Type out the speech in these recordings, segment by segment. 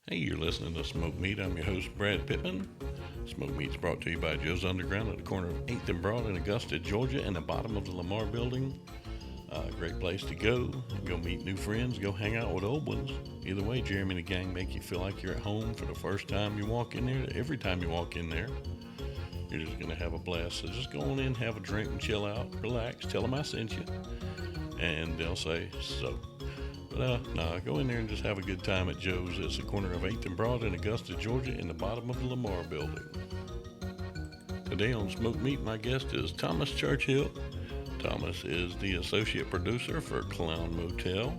Hey, you're listening to Smoke Meat. I'm your host, Brad Pittman. Smoke Meat's brought to you by Joe's Underground at the corner of 8th and Broad in Augusta, Georgia, in the bottom of the Lamar Building. Great place to go meet new friends, go hang out with old ones. Either way, Jeremy and the gang make you feel like you're at home for the first time you walk in there. Every time you walk in there, you're just going to have a blast. So just go on in, have a drink, and chill out, relax. Tell them I sent you, and they'll say so. But nah, go in there and just have a good time at Joe's. It's the corner of 8th and Broad in Augusta, Georgia, in the bottom of the Lamar Building. Today on Smoke Meat, my guest is Thomas Churchill. Thomas is the associate producer for Clown Motel,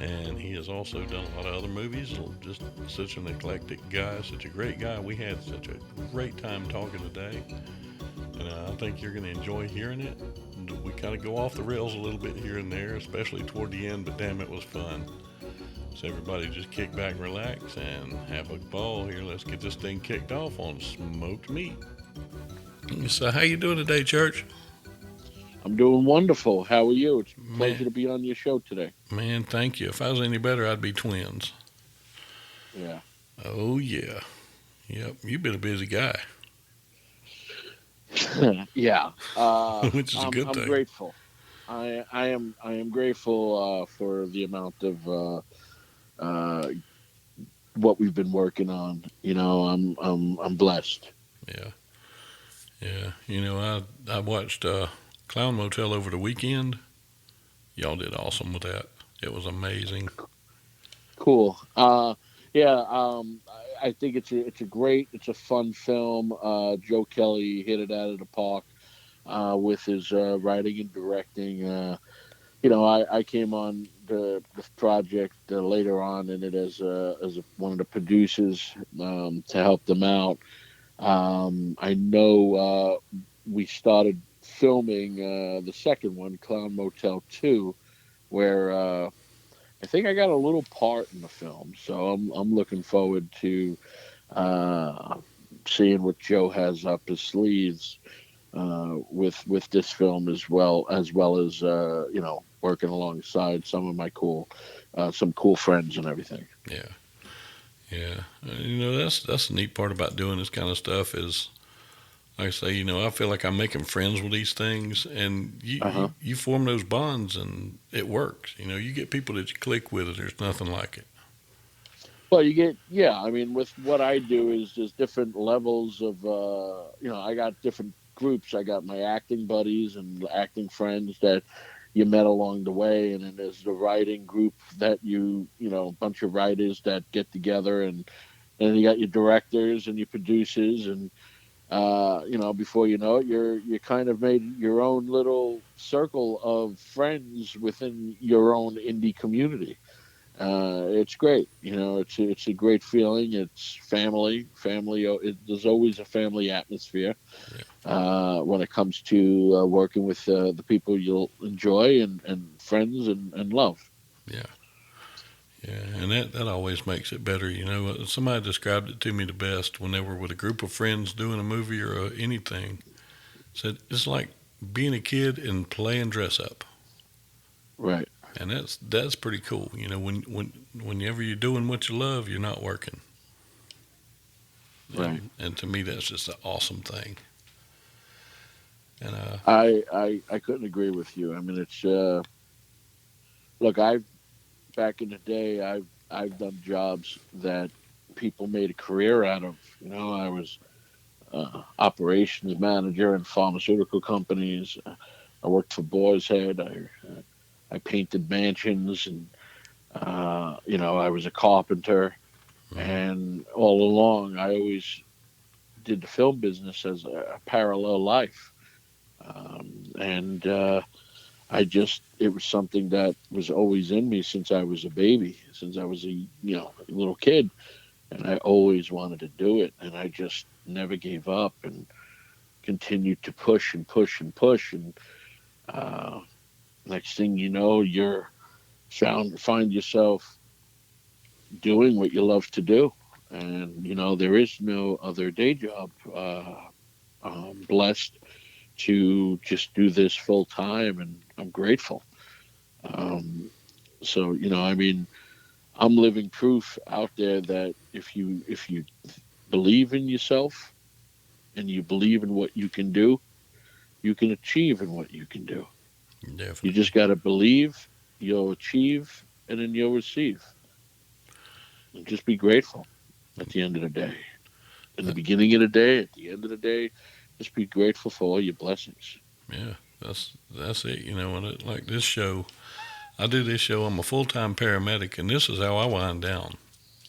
and he has also done a lot of other movies. Just such an eclectic guy, such a great guy. We had such a great time talking today, and I think you're going to enjoy hearing it. We kind of go off the rails a little bit here and there, especially toward the end, but damn, it was fun. So everybody just kick back, relax, and have a ball here. Let's get this thing kicked off on Smoked Meat. So how you doing today, Church? I'm doing wonderful. How are you? It's a Man, pleasure to be on your show today. man, thank you. If I was any better, I'd be twins. Yeah. Oh yeah, yep. You've been a busy guy, Yeah. which is a good I'm thing. grateful. I am grateful for the amount of uh, what we've been working on. I'm blessed. Yeah, yeah. I watched Clown Motel over the weekend. Y'all did awesome with that. It was amazing. Cool. Yeah. I think it's a fun film. Joe Kelly hit it out of the park with his writing and directing. I came on the project later on in it as one of the producers to help them out. I know we started filming the second one, Clown Motel 2, where I think I got a little part in the film. So I'm looking forward to uh, seeing what Joe has up his sleeves with this film as well as working alongside some cool friends and everything. Yeah, yeah. That's the neat part about doing this kind of stuff is, like I say, I feel like I'm making friends with these things, and Uh huh. you form those bonds, and it works. You get people that you click with, and there's nothing like it. Well, you get yeah. I mean, with what I do is there's different levels of I got different groups. I got my acting buddies and acting friends that you met along the way, and then there's the writing group that a bunch of writers that get together, and then you got your directors and your producers, and before you know it, you kind of made your own little circle of friends within your own indie community. It's great. It's a great feeling. It's family. There's always a family atmosphere Yeah, when it comes to working with the people you'll enjoy and friends and love. yeah, yeah, and that always makes it better. Somebody described it to me the best when they were with a group of friends doing a movie or anything. Said it's like being a kid and playing dress up, Right. and that's pretty cool. Whenever you're doing what you love, you're not working, Right. and to me that's just an awesome thing. And I couldn't agree with you. I mean, it's look. I've back in the day, I've done jobs that people made a career out of. I was operations manager in pharmaceutical companies. I worked for Boar's Head. I painted mansions, and I was a carpenter. mhm, And all along, I always did the film business as a parallel life. And it was something that was always in me since I was a baby, since I was a little kid, and I always wanted to do it, and I just never gave up and continued to push and push and push, and uh, next thing you know, find yourself doing what you love to do, and there is no other day job. I'm blessed to just do this full time, and I'm grateful. Um, so I mean, I'm living proof out there that if you believe in yourself and you believe in what you can do, you can achieve in what you can do. You Definitely. just got to believe, you'll achieve, and then you'll receive. And just be grateful at the end of the day. In the Uh, beginning of the day, at the end of the day, just be grateful for all your blessings. yeah, that's it. When like this show, I do this show. I'm a full time paramedic, and this is how I wind down.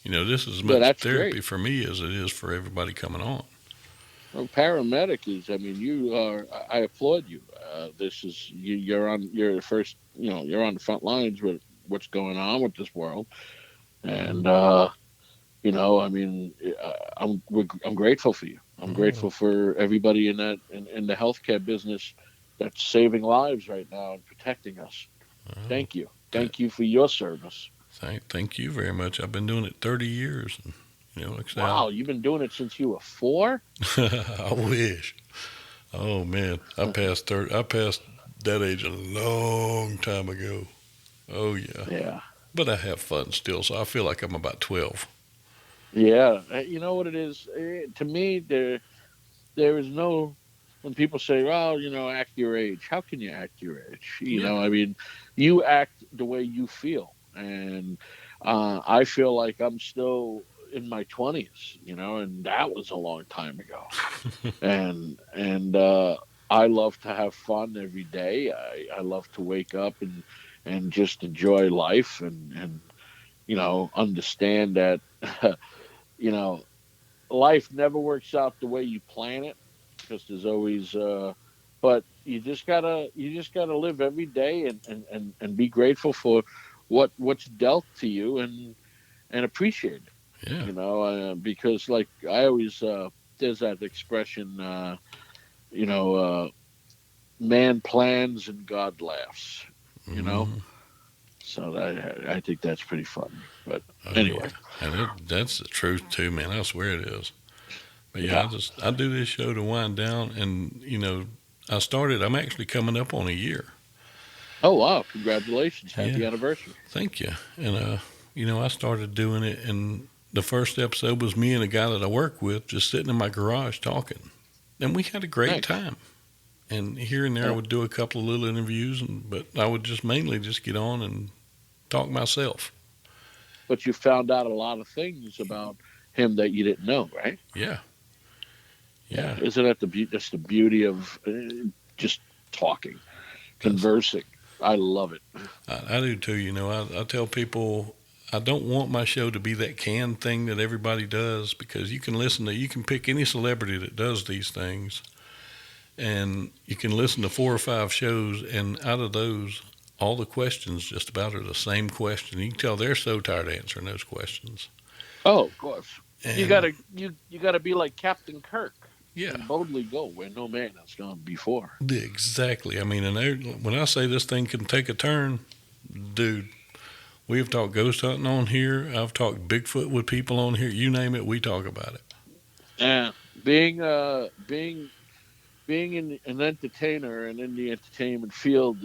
This is as But much that's therapy great. for me as it is for everybody coming on. Well, paramedic is. I mean, you are. I applaud you. This is you. You're on. You're the first. You're on the front lines with what's going on with this world, and I mean, I'm grateful for you. I'm Oh, grateful for everybody in the healthcare business that's saving lives right now and protecting us. oh, Thank you. th- Thank you for your service. thank you very much. I've been doing it 30 years, and like Wow, you've been doing it since you were 4? I say, I wish. Oh man, I passed that age a long time ago. Oh yeah, Yeah. but I have fun still, so I feel like I'm about 12. Yeah. You know what it is? To me, there is no. When people say, "Well, act your age," how can you act your age? Yeah, I mean, you act the way you feel, and I feel like I'm still in my 20s, and that was a long time ago. And I love to have fun every day. I love to wake up and just enjoy life and understand that you know life never works out the way you plan it because there's always but you just gotta live every day and be grateful for what's dealt to you and appreciate it, yeah. because like I always there's that expression, you know uh man plans and God laughs, you know Hmm. so I think that's pretty funny, but Oh yeah, anyway. and that's the truth too, man. I swear it is. But yeah, Yeah. I do this show to wind down, and I started. I'm actually coming up on a year. Oh wow, congratulations, Yeah, happy anniversary. thank you. And I started doing it, and the first episode was me and a guy that I work with just sitting in my garage talking, and we had a great Nice. time. And here and there, I Yeah. would do a couple of little interviews, but I would just mainly just get on and talk myself. But you found out a lot of things about him that you didn't know, right? Yeah, Yeah. yeah. Isn't that that's the beauty of just talking, That's conversing? I love it. I do too. I tell people I don't want my show to be that canned thing that everybody does because you can pick any celebrity that does these things, and you can listen to 4 or 5 shows, and out of those, all the questions just about are the same question. You can tell they're so tired of answering those questions. Oh, of course. You And gotta you gotta be like Captain Kirk yeah, and boldly go where no man has gone before. exactly. I mean, when I say this thing can take a turn, dude, we've talked ghost hunting on here. I've talked Bigfoot with people on here. You name it, we talk about it. Yeah. Being an entertainer and in the entertainment field,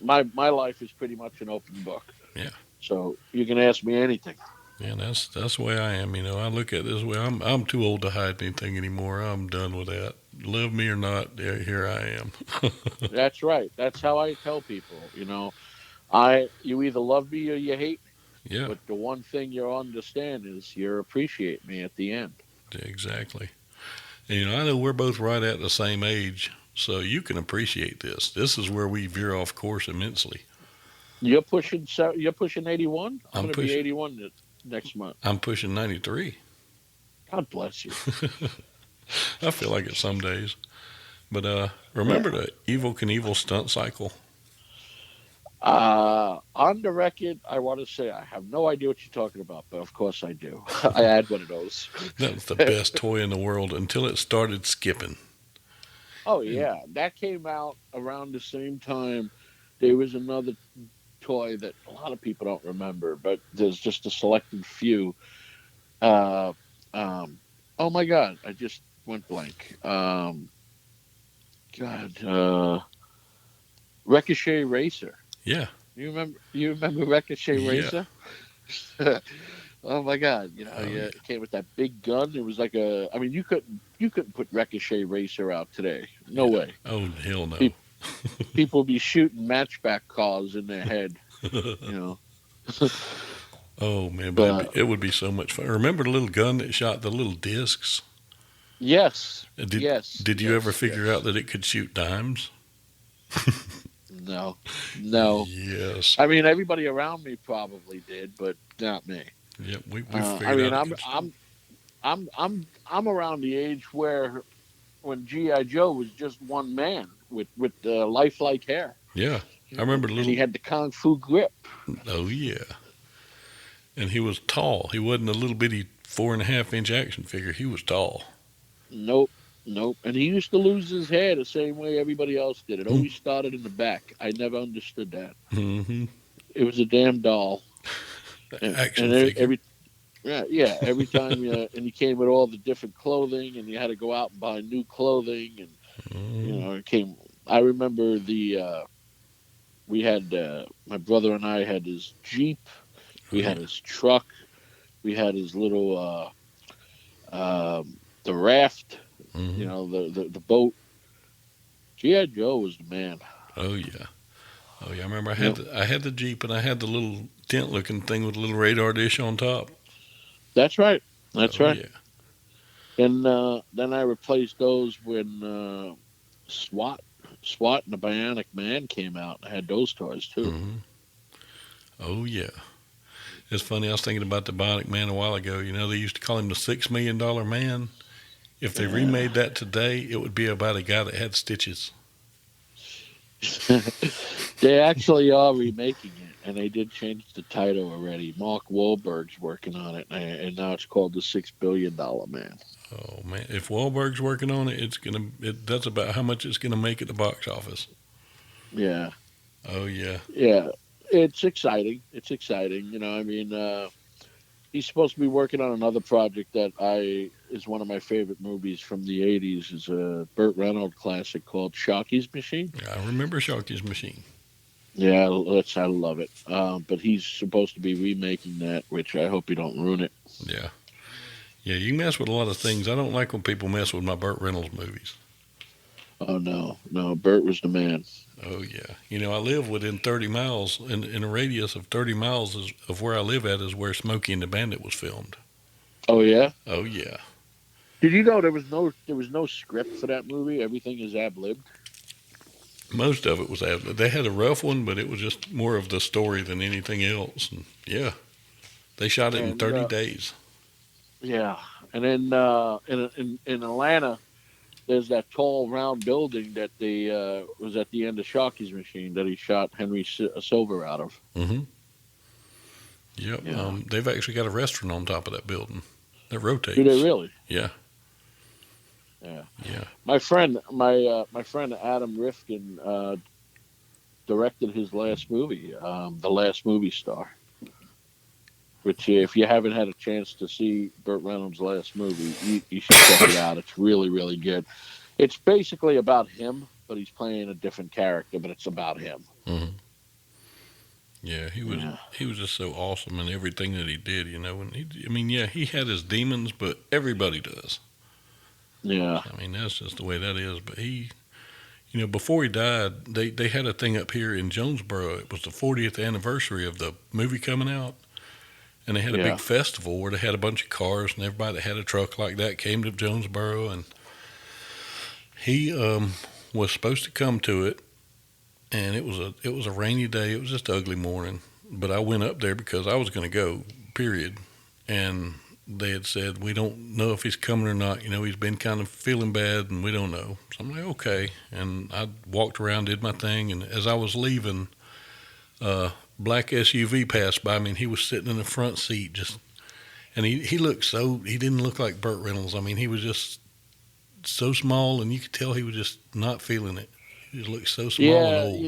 my life is pretty much an open book. Yeah, So you can ask me anything. yeah. That's the way I am. I look at it this way. I'm too old to hide anything anymore. I'm done with that. Love me or not, here I am. That's right. That's how I tell people. You either love me or you hate me. Yeah, But the one thing you'll understand is you appreciate me at the end. exactly. And I know we're both right at the same age, so you can appreciate this. This is where we veer off course immensely. You're pushing 81. I'm I'm going to be pushing. 81 next month. I'm pushing 93. God bless you. I feel like it some days. But Yeah. remember the Evil Knievel stunt cycle? On the record, I want to say I have no idea what you're talking about, but of course I do. I had one of those. That was the best toy in the world until it started skipping. Oh And yeah, that came out around the same time. There was another toy that a lot of people don't remember, but there's just a selected few. Uh, um, oh my God, I just went blank. God, Ricochet Racer. yeah, You remember? You remember Ricochet yeah, Racer? Oh my God! Oh yeah. It came with that big gun. It was like I mean, you couldn't put Ricochet Racer out today. No Yeah. way. Oh hell no. Pe- People be shooting matchback cars in their head. You know. Oh man, but But it would be so much fun. Remember the little gun that shot the little discs? yes, Did yes, did you ever yes, figure out yes. that it could shoot dimes? No, no. Yes. I mean, everybody around me probably did, but not me. Yep. We I figured mean, out it I'm could shoot. I'm I'm around the age where when GI Joe was just one man with lifelike hair, Yeah. I remember the and he little. had the kung fu grip. Oh yeah. And he was tall. He wasn't a little bitty 4.5 inch action figure. He was tall. Nope, nope. And he used to lose his hair the same way everybody else did. It Hmm. always started in the back. I never understood that. Mm-hmm. It was a damn doll, Action and figure. every yeah, every time and he came with all the different clothing, and you had to go out and buy new clothing, and Mm-hmm. it came. I remember we had my brother and I had his Jeep, Oh we yeah. had his truck, we had his little the raft, Mm-hmm. the boat. GI Joe was the man. Oh yeah. Oh yeah. I remember Yep, I had the Jeep and I had the little tent looking thing with a little radar dish on top. that's right. That's Oh right. yeah. And then I replaced those when SWAT, SWAT and the Bionic Man came out. I had those toys too. Mm-hmm. Oh yeah. It's funny. I was thinking about the Bionic Man a while ago. You know, they used to call him the $6 million man. If they Yeah. remade that today, it would be about a guy that had stitches. They actually are remaking it, and they did change the title already. Mark Wahlberg's working on it, and now it's called the $6 billion Man. Oh man, if Wahlberg's working on it, that's about how much it's gonna make at the box office. Yeah, Oh yeah. yeah. It's exciting. It's exciting. I mean, he's supposed to be working on another project that I is one of my favorite movies from the '80s. Is a Burt Reynolds classic called Sharky's Machine. I remember Sharky's Machine. Yeah, I love it. But he's supposed to be remaking that, which I hope he don't ruin it. Yeah. Yeah, you mess with a lot of things. I don't like when people mess with my Burt Reynolds movies. Oh no, no, Burt was the man. Oh yeah. You know, I live within 30 miles, in a radius of 30 miles of where I live at is where Smokey and the Bandit was filmed. Oh yeah. Oh yeah. Did you know there was no script for that movie? Everything is ad libbed. Most of it was they had a rough one, but it was just more of the story than anything else. And yeah, they shot it in And 30 days. yeah, and then in Atlanta, there's that tall round building that they was at the end of Sharky's Machine that he shot Henry Silver out of. Mm-hmm. Yep. Yeah. They've actually got a restaurant on top of that building that Do they rotates. really? Yeah. Yeah. Yeah. My friend Adam Rifkin directed his last movie, The Last Movie Star. Which, if you haven't had a chance to see Burt Reynolds' last movie, you should check it out. It's really, really good. It's basically about him, but he's playing a different character, but it's about him. Mm-hmm. Yeah. Yeah. He was just so awesome in everything that he did. You know, and I mean, yeah, he had his demons, but everybody does. Yeah. I mean, that's just the way that is. But before he died, they had a thing up here in Jonesboro. It was the 40th anniversary of the movie coming out. And they had a big Yeah. festival where they had a bunch of cars, and everybody that had a truck like that came to Jonesboro. And he was supposed to come to it, and it was a rainy day. It was just an ugly morning. But I went up there because I was going to go. Period. And they had said we don't know if he's coming or not. You know, he's been kind of feeling bad, and we don't know. So I'm like, okay. And I walked around, did my thing, and as I was leaving, black SUV passed by me, and he was sitting in the front seat, and he didn't look like Burt Reynolds. I mean, he was just so small, and you could tell he was just not feeling it. He just looked so small and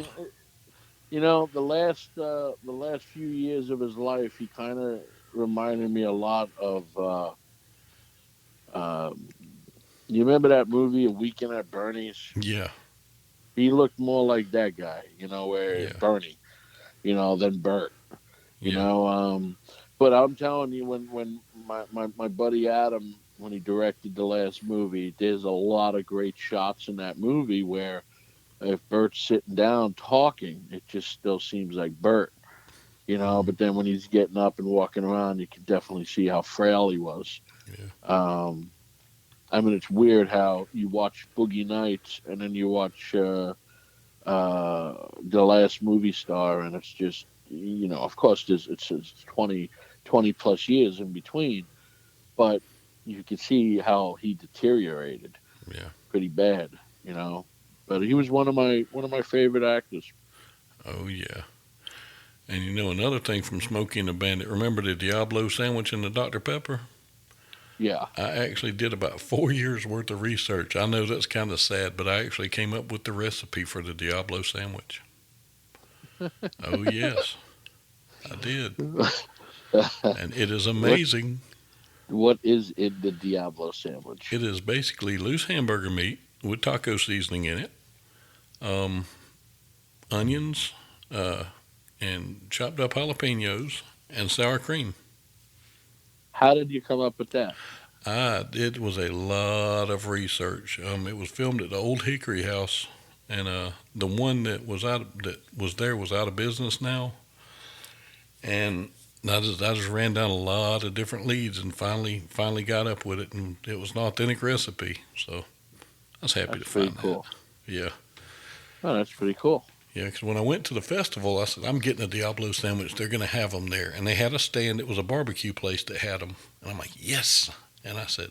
Yeah. old. The last few years of his life, he kind of reminded me a lot of. Um, you remember that movie, A Weekend at Bernie's? Yeah, He looked more like that guy, where yeah, Bernie, than Bert, you yeah. know. But I'm telling you, when my buddy Adam, when he directed the last movie, there's a lot of great shots in that movie where if Bert's sitting down talking, it just still seems like Bert, you know. Mm, But then when he's getting up and walking around, you can definitely see how frail he was. yeah. Um, I mean, it's weird how you watch Boogie Nights and then you watch The Last Movie Star, and it's just, you know, of course, it's 20 plus years in between, but you can see how he deteriorated Yeah. pretty bad, you know. But he was one of my favorite actors. Oh yeah. And you know another thing from Smokey and the Bandit. Remember the Diablo sandwich and the Dr Pepper? Yeah. I actually did about 4 years worth of research. I know that's kind of sad, but I actually came up with the recipe for the Diablo sandwich. Oh yes, I did, and it is what amazing. what is in the Diablo sandwich? It is basically loose hamburger meat with taco seasoning in it, um, onions, uh, and chopped up jalapenos and sour cream. How did you come up with that? It was a lot of research. It was filmed at the old Hickory House, and the one that was there was out of business now. And I just ran down a lot of different leads and finally got up with it, and it was an authentic recipe. So I was happy That's to pretty find that. cool. Yeah, Oh, that's pretty cool. yeah. Because when I went to the festival, I said I'm getting a Diablo sandwich. They're going to have them there, and they had a stand. It was a barbecue place that had them, and I'm like, yes. And I said,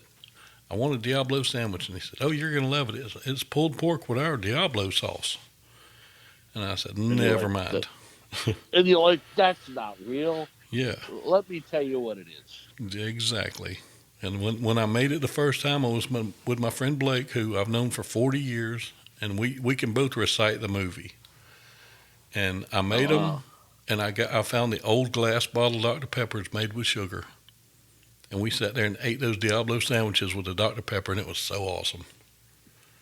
I want a Diablo sandwich, and he said, oh, you're going to love it. It's pulled pork with our Diablo sauce. And I said, And you're never like, mind. and you're like, that's not real. Yeah, Let me tell you what it is. exactly. And when I made it the first time, I was with my friend Blake, who I've known for 40 years, and we can both recite the movie. And I Oh made them, wow. and I found the old glass bottle of Dr. Peppers made with sugar. And we sat there and ate those Diablo sandwiches with the Dr. Pepper, and it was so awesome.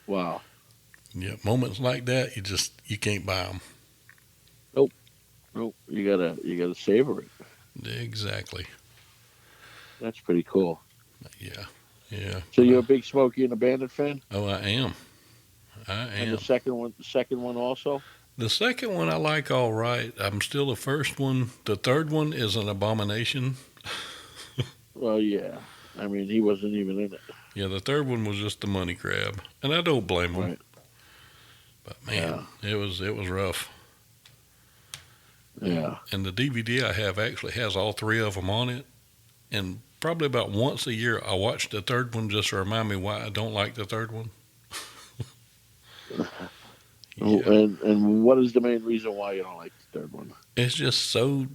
Wow. Yeah, moments like that, you can't buy them. Nope. Nope. You gotta savor it. Exactly. That's pretty cool. Yeah, yeah. So you're a big Smokey and the Bandit fan? Oh, I am. I And the am. second one also? The second one I like all right. I'm still the first one. The third one is an abomination. Well, yeah. I mean, he wasn't even in it. Yeah, the third one was just the money grab, and I don't blame them. Right. But man, Yeah. it was rough. Yeah. And the DVD I have actually has all three of them on it. And probably about once a year, I watch the third one just to remind me why I don't like the third one. Yeah, And what is the main reason why you don't like the third one? it's just so.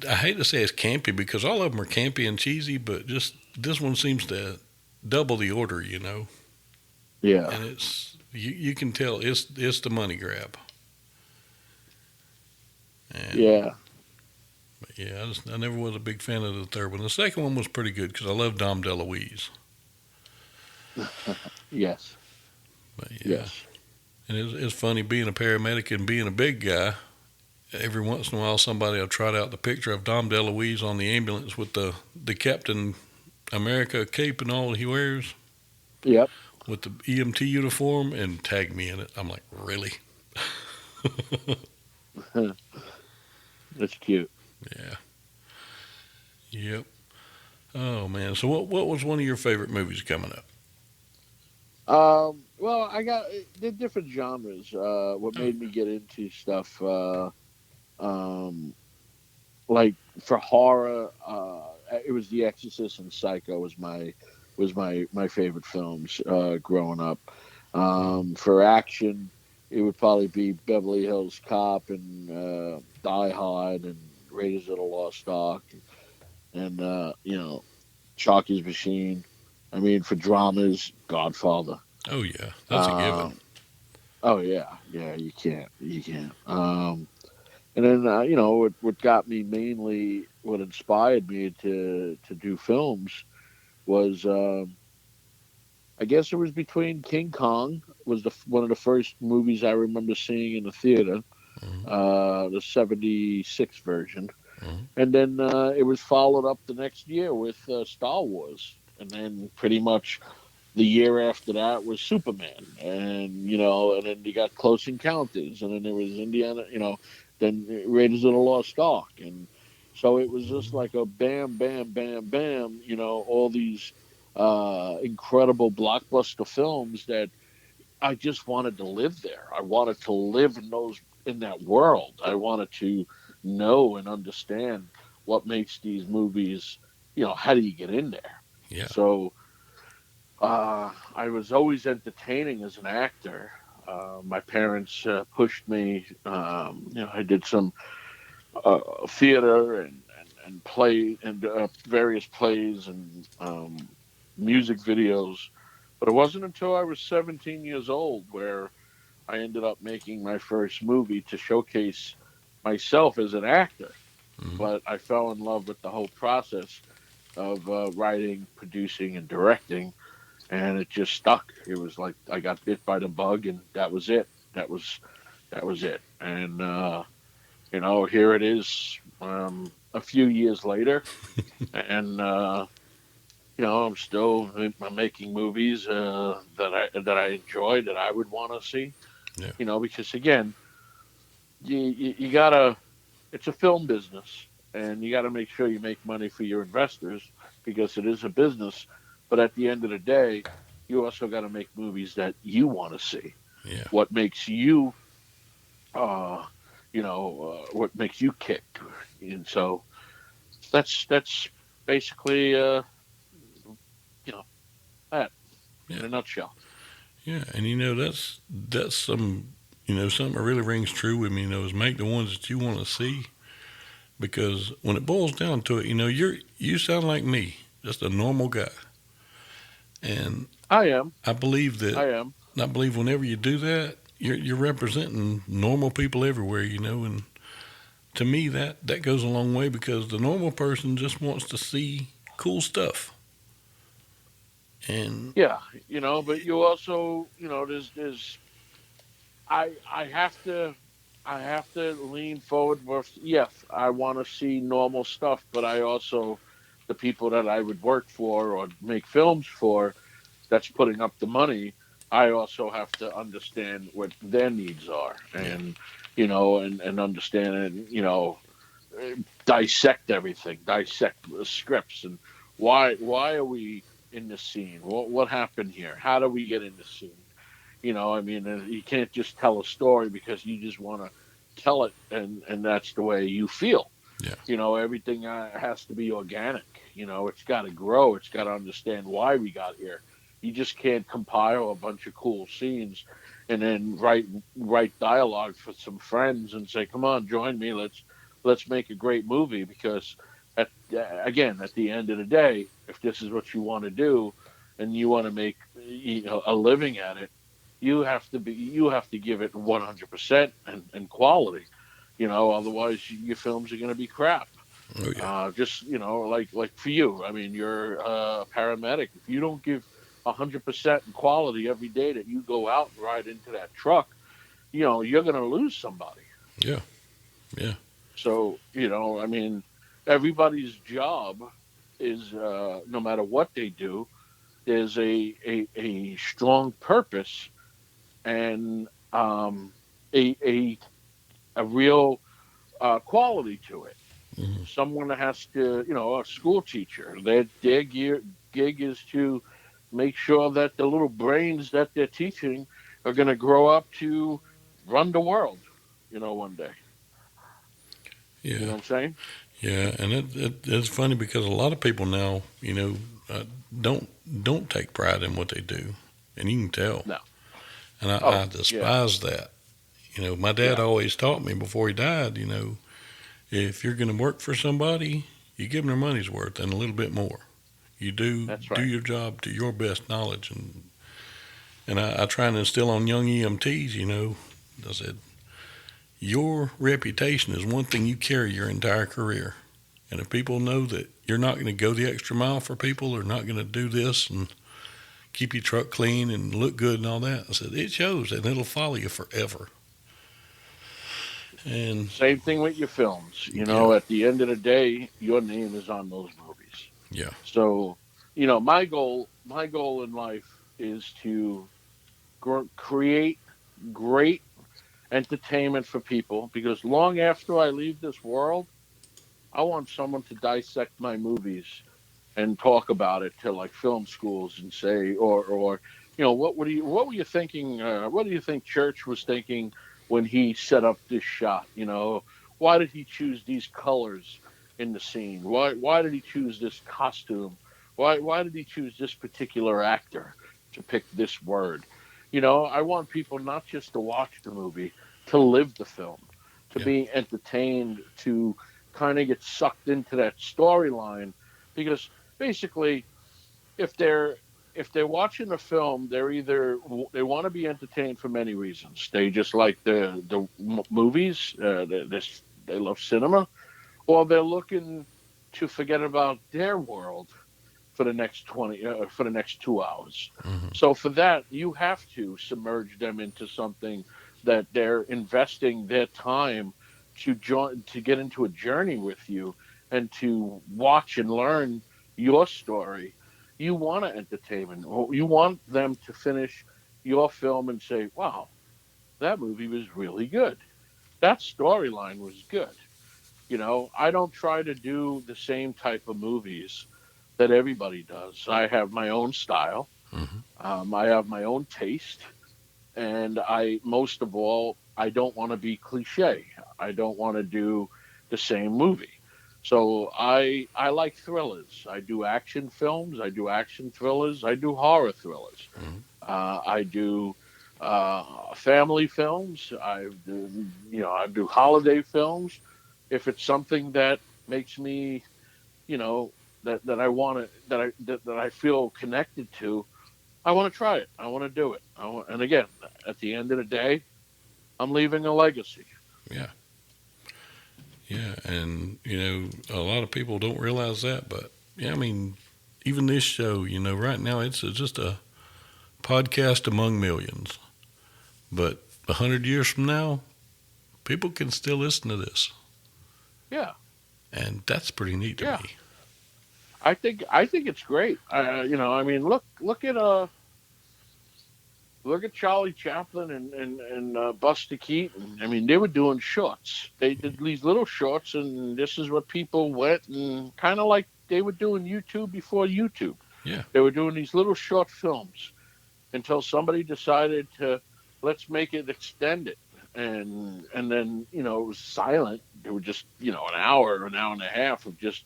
I hate to say it's campy because all of them are campy and cheesy, but just this one seems to double the order, you know. Yeah. And you can tell it's the money grab. And Yeah. but yeah, I never was a big fan of the third one. The second one was pretty good because I love Dom DeLuise. Yes. But yeah, Yes. and it's funny being a paramedic and being a big guy. Every once in a while, somebody will trot out the picture of Dom DeLuise on the ambulance with the Captain America cape and all he wears Yep. with the EMT uniform and tag me in it. I'm like, really? That's cute. Yeah. Yep. Oh man. So what was one of your favorite movies coming up? Well, I got the different genres. What Oh, made me get into stuff, um, like for horror, it was The Exorcist and Psycho was my favorite films growing up. For action, it would probably be Beverly Hills Cop and Die Hard and Raiders of the Lost Ark and Chalky's Machine. I mean, for dramas, Godfather. oh yeah, that's a given. Um, oh yeah, yeah. You can't. And then what got me mainly, what inspired me to do films was I guess it was between King Kong was one of the first movies I remember seeing in the theater, Hmm. the '76 version, And then it was followed up the next year with Star Wars. And then pretty much the year after that was Superman. And then you got Close Encounters. And then there was Indiana, then Raiders of the Lost Ark. And so it was just like a bam, bam, bam, bam, all these incredible blockbuster films that I just wanted to live there. I wanted to live in that world. I wanted to know and understand what makes these movies. How do you get in there? Yeah. So I was always entertaining as an actor. My parents pushed me. I did some theater and play and various plays and music videos. But it wasn't until I was 17 years old where I ended up making my first movie to showcase myself as an actor. Mm-hmm. But I fell in love with the whole process of writing, producing, and directing, and it just stuck. It was like I got bit by the bug, and that was it. That was it. And here it is, a few years later, and I'm making movies that I enjoy, that I would want to see. Yeah. Because again, you gotta. It's a film business, and you got to make sure you make money for your investors because it is a business. But at the end of the day, you also got to make movies that you want to see. Yeah. What makes you, what makes you kick, and so that's basically, that in Yeah. a nutshell. Yeah. And that's some something that really rings true with me. Is make the ones that you want to see, because when it boils down to it, you sound like me, just a normal guy, and I am. I believe that. I am. I believe whenever you do that, you're representing normal people everywhere, and to me that goes a long way, because the normal person just wants to see cool stuff. And Yeah, but you also, there's I have to lean forward with, yes, I want to see normal stuff, but I also, the people that I would work for or make films for, that's putting up the money, I also have to understand what their needs are, yeah, and understand, and dissect everything, dissect the scripts, and why are we in this scene? What happened here? How do we get in this scene? I mean, you can't just tell a story because you just want to tell it, and that's the way you feel. yeah, Everything has to be organic. It's got to grow. It's got to understand why we got here. You just can't compile a bunch of cool scenes and then write dialogue for some friends and say, "Come on, join me. Let's make a great movie." Because again, at the end of the day, if this is what you want to do, and you want to make a living at it, you have to give it 100% and quality. Otherwise your films are going to be crap. oh yeah, Just like for you, I mean, you're a paramedic. If you don't give 100% in quality every day that you go out and ride into that truck, you're going to lose somebody. yeah, yeah, So I mean, everybody's job is, no matter what they do, there's a strong purpose and a real quality to it. hmm, Someone has to, a school teacher, their gig is to make sure that the little brains that they're teaching are going to grow up to run the world, one day. You know yeah, what I'm saying? yeah. And it's funny because a lot of people now, don't don't take pride in what they do, and you can tell. No. And I Oh, yeah, despise that. My dad yeah, always taught me before he died, if you're going to work for somebody, you give them their money's worth and a little bit more. You that's do right. your job to your best knowledge, and I try and instill on young EMTs. I said your reputation is one thing you carry your entire career, and if people know that you're not going to go the extra mile for people, or not going to do this and keep your truck clean and look good and all that, I said it shows and it'll follow you forever. And Same thing with your films. yeah, At the end of the day, your name is on those movies. yeah, So, my goal in life is to create great entertainment for people because long after I leave this world, I want someone to dissect my movies and talk about it to like film schools and say, or what were you thinking? What do you think Church was thinking when he set up this shot? Why did he choose these colors in the scene? Why did he choose this costume? Why did he choose this particular actor to pick this word? I want people not just to watch the movie, to live the film, to yeah, be entertained, to kind of get sucked into that storyline because basically if they're watching a film, they're either they want to be entertained for many reasons. They just like the movies, they love cinema, or they're looking to forget about their world for the next 2 hours. hmm, So for that, you have to submerge them into something that they're investing their time to get into a journey with you and to watch and learn your story. You want to entertain them. You want them to finish your film and say, "Wow, that movie was really good. That storyline was good." I don't try to do the same type of movies that everybody does. I have my own style. hmm, I have my own taste, and most of all, I don't want to be cliche. I don't want to do the same movie. So I like thrillers. I do action films. I do action thrillers. I do horror thrillers. hmm, I do family films. I do holiday films. If it's something that makes me, you know, that I want to that I feel connected to, I want to try it. I want to do it. And again, at the end of the day, I'm leaving a legacy. yeah, yeah. And a lot of people don't realize that, but yeah, I mean, even this show, right now it's just a podcast among millions. But 100 years from now, people can still listen to this, Yeah, and that's pretty neat to yeah. me. I think it's great. I mean, look at Charlie Chaplin and Buster Keaton. I mean, they were doing shorts. They did these little shorts, and this is what people went and kind of like they were doing YouTube before YouTube. Yeah, They were doing these little short films until somebody decided to let's make it extended. And then it was silent. There were just an hour and a half of just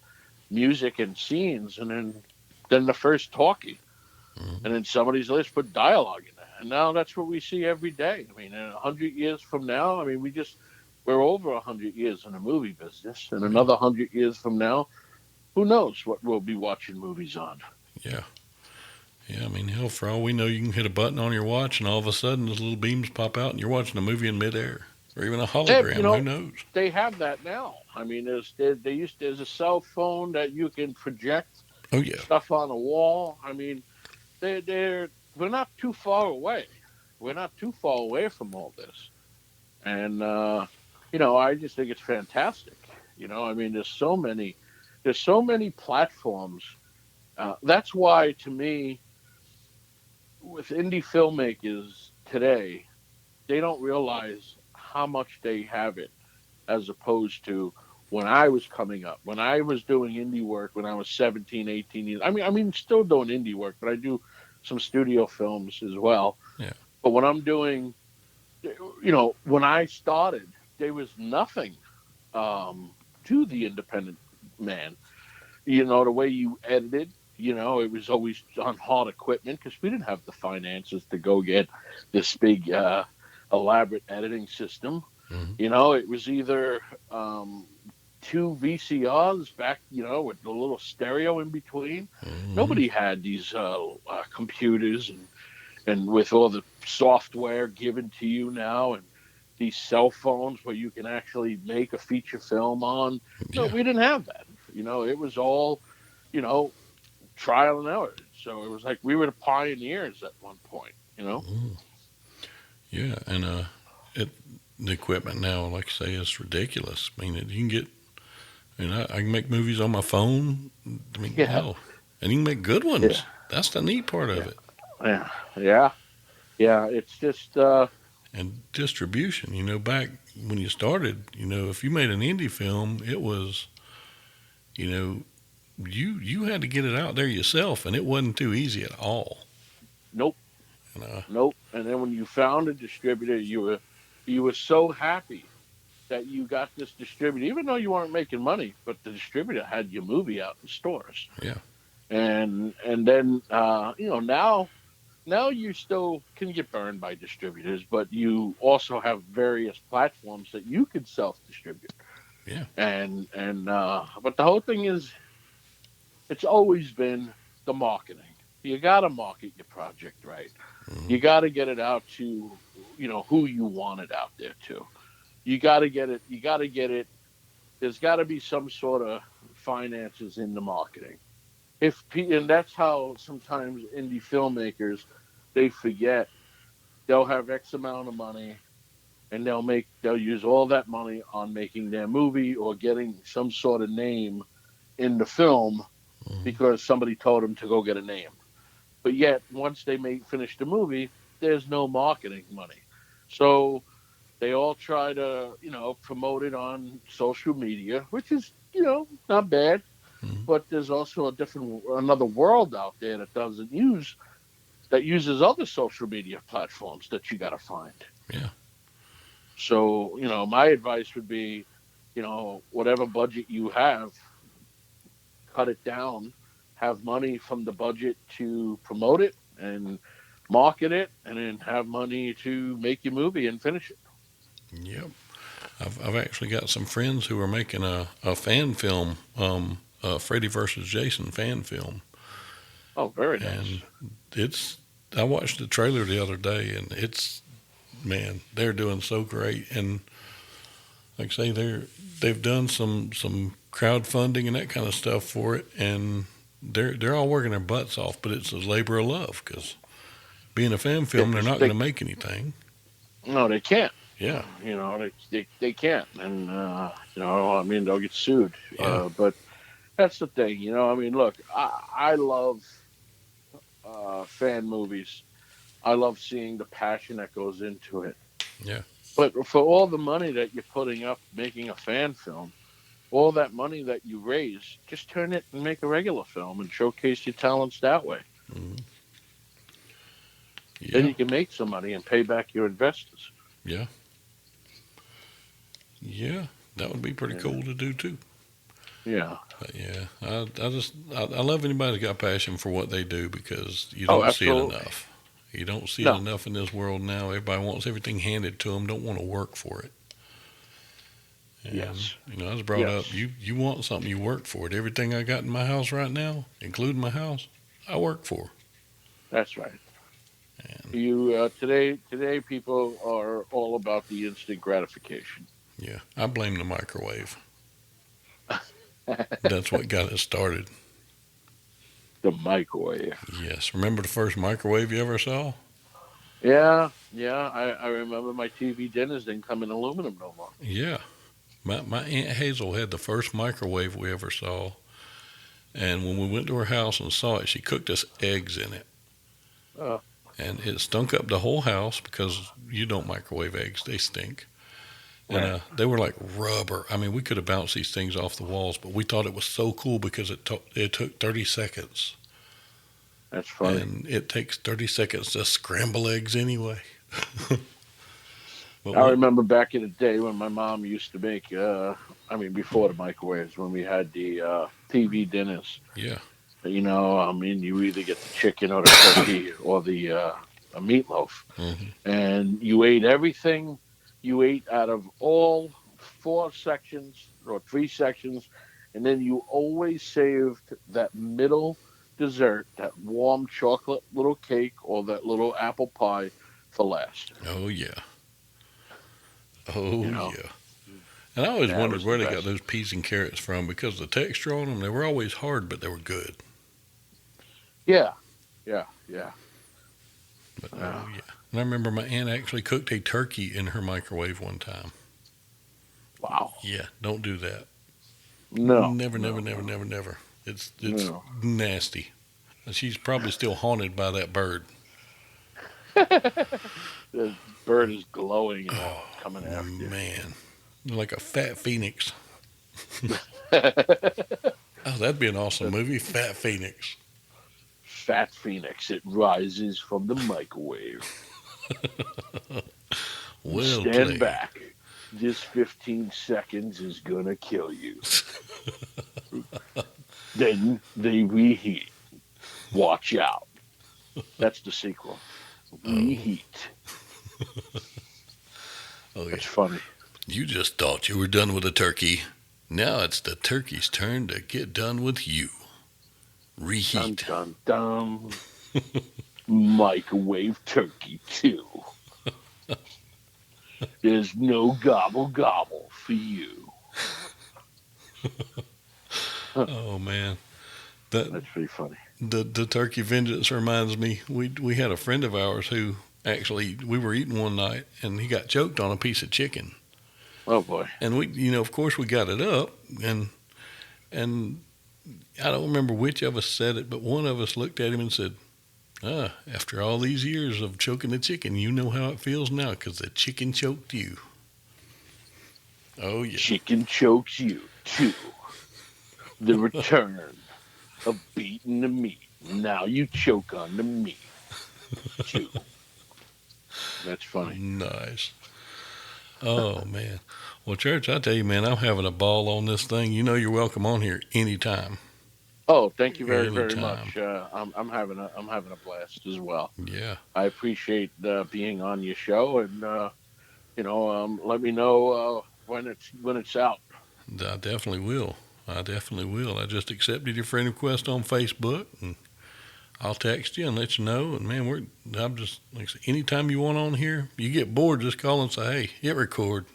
music and scenes, and then the first talkie, mm, and then somebody's let's put dialogue in that. And now that's what we see every day. I mean, in 100 years from now, I mean, we're over 100 years in the movie business, and yeah, another 100 years from now, who knows what we'll be watching movies on? yeah, yeah. I mean, hell, for all we know, you can hit a button on your watch, and all of a sudden, those little beams pop out, and you're watching a movie in midair, or even a They, hologram. Who knows? they have that now. I mean, there's a cell phone that you can project Oh yeah, stuff on a wall. I mean, we're not too far away. We're not too far away from all this, and I just think it's fantastic. I mean, there's so many platforms. That's why, to me, with indie filmmakers today, they don't realize how much they have it as opposed to when I was coming up, when I was doing indie work when I was 17, 18 years. I mean, still doing indie work, but I do some studio films as well. yeah, But when I'm doing, when I started, there was nothing to the independent man. The way you edited, it was always on hard equipment because we didn't have the finances to go get this big, elaborate editing system. mm-hmm, It was either two VCRs back, with the little stereo in between. mm-hmm, Nobody had these computers and with all the software given to you now and these cell phones where you can actually make a feature film on. No, yeah, we didn't have that. It was all, you know, trial and error. So it was like we were the pioneers at one point. mm, yeah. And it the equipment now, like I say, is ridiculous. I mean, you can get, I can make movies on my phone. I mean, Yeah, hell, and you can make good yeah, ones. That's the neat part of yeah, it. yeah, yeah, yeah. It's just And distribution, back when you started, if you made an indie film, it was, you know, you had to get it out there yourself, and it wasn't too easy at all. nope, And nope. And then when you found a distributor, you were so happy that you got this distributor, even though you weren't making money, but the distributor had your movie out in stores. yeah, And then now you still can get burned by distributors, but you also have various platforms that you could self distribute. yeah, And but the whole thing is, it's always been the marketing. You got to market your project right. hmm, You got to get it out to who you want it out there to. You got to get it. You got to get it. There's got to be some sort of finances in the marketing. And that's how sometimes indie filmmakers, they forget, they'll have X amount of money, and they'll use all that money on making their movie or getting some sort of name in the film hmm, because somebody told them to go get a name. But yet, once they finish the movie, there's no marketing money. So they all try to, promote it on social media, which is, not bad. hmm, But there's also another world out there that uses other social media platforms that you got to find. yeah, So, my advice would be, whatever budget you have, cut it down, have money from the budget to promote it and market it, and then have money to make your movie and finish it. yep. I've actually got some friends who are making a fan film, a Freddy versus Jason fan film, Oh, very and nice. it's. I watched the trailer the other day, and it's, man, they're doing so great. And like I say, they've done some crowdfunding and that kind of stuff for it, and they're all working their butts off. But it's a labor of love because being a fan Yeah, film, they're because not going to make anything. no, they can't. Yeah, They can't, and I mean, they'll get sued. yeah, But that's the thing, I mean, look, I love fan movies. I love seeing the passion that goes into it. yeah, But for all the money that you're putting up making a fan film, all that money that you raise, just turn it and make a regular film and showcase your talents that way. hmm, Then yeah, you can make some money and pay back your investors. yeah, yeah. That would be pretty Yeah, cool to do too. yeah. But yeah, I love anybody that's got passion for what they do because you Oh, don't see it absolutely. enough. You don't see it No, enough in this world now. Everybody wants everything handed to them. Don't want to work for it. And yes, I was brought up. yes. You want something, you work for it. Everything I got in my house right now, including my house, I work for. That's right. And Today people are all about the instant gratification. yeah, I blame the microwave. That's what got it started. The microwave. Yes, remember the first microwave you ever saw? Yeah, yeah. I remember my TV dinners didn't come in aluminum no more. Yeah, my aunt Hazel had the first microwave we ever saw. And when we went to her house and saw it, she cooked us eggs in it. Uh, And it stunk up the whole house because you don't microwave eggs, they stink. And right. they were like rubber. I mean, we could have bounced these things off the walls, but we thought it was so cool because it took 30 seconds. That's funny. And it takes 30 seconds to scramble eggs anyway. But I what? remember back in the day when my mom used to make. I mean, before the microwaves, when we had the TV dinners. Yeah. I mean, you either get the chicken or the turkey or the a meatloaf, Hmm. and you ate everything. You ate out of all four sections or three sections, and then you always saved that middle dessert, that warm chocolate little cake or that little apple pie for last. Oh, yeah. You Oh, know, yeah. And I always that wondered was the where they got best. those peas and carrots from because the texture on them, they were always hard, but they were good. Yeah, yeah, yeah. But oh, Uh, yeah. And I remember my aunt actually cooked a turkey in her microwave one time. Wow. Yeah, don't do that. No. Never, never, No. never, never, never. It's No. nasty. And she's probably still haunted by that bird. The bird is glowing and Oh all coming after you. man, like a fat phoenix. Oh, that'd be an awesome movie, Fat Phoenix. Fat Phoenix, it rises from the microwave. Well Stand played. back. This 15 seconds is gonna kill you. Then they reheat. Watch out. That's the sequel. Oh, Reheat. oh yeah. It's funny. You just thought you were done with a turkey. Now it's the turkey's turn to get done with you. Dun Reheat. dun dun. Microwave turkey 2. There's no gobble gobble for you. Oh man, that That's pretty funny. the turkey vengeance reminds me. We had a friend of ours who actually we were eating one night and he got choked on a piece of chicken. Oh boy. And we, of course, we got it up and I don't remember which of us said it, but one of us looked at him and said, "Ah, after all these years of choking the chicken, you know how it feels now because the chicken choked you." Oh yeah. Chicken chokes you too. The return of beating the meat. Now you choke on the meat too. That's funny. Nice. Oh man. Well, Church, I tell you, man, I'm having a ball on this thing. You know, you're welcome on here anytime. Oh, thank you very, very Anytime. much. I'm having a blast as well. Yeah. I appreciate being on your show, and let me know when it's out. I definitely will. I definitely will. I just accepted your friend request on Facebook, and I'll text you and let you know. And man, I'm just like I say, anytime you want on here, you get bored, just call and say, "Hey, hit record,"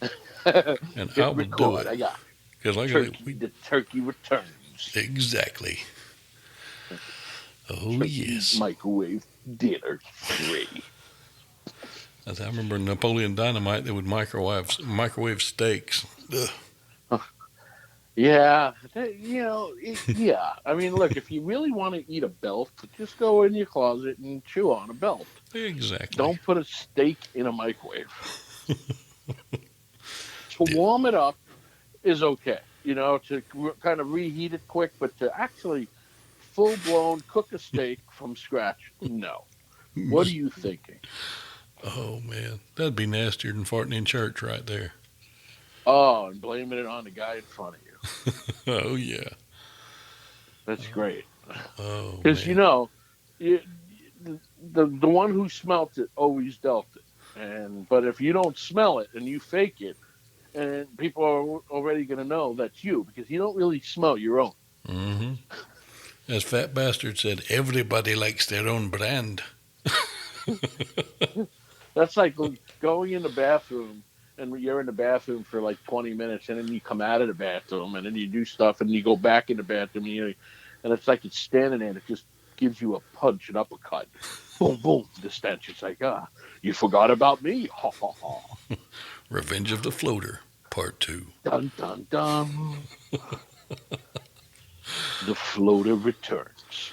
and I Hit will do record. it. I got Because like I say, turkey. The turkey returns. exactly. Oh Turkey yes. microwave dinner 3. As I remember Napoleon Dynamite, they would microwave steaks. Ugh. Yeah, yeah. I mean, look, if you really want to eat a belt, just go in your closet and chew on a belt. Exactly. Don't put a steak in a microwave. To Yeah. warm it up is okay, to kind of reheat it quick, but to actually full blown cook a steak from scratch, no. What are you thinking? Oh man, that'd be nastier than farting in church right there. Oh, and blaming it on the guy in front of you. Oh yeah. That's great. Oh Because man. you, the one who smelt it always dealt it. But if you don't smell it and you fake it, and people are already going to know that's you because you don't really smell your own. Mm-hmm. As Fat Bastard said, everybody likes their own brand. That's like going in the bathroom and you're in the bathroom for like 20 minutes and then you come out of the bathroom and then you do stuff and you go back in the bathroom and it's like it's standing there and it just gives you a punch, an uppercut. Boom, boom, the stench. It's like, you forgot about me. Ha, ha, ha. Revenge of the Floater, Part 2. Dun, dun, dun. The floater returns.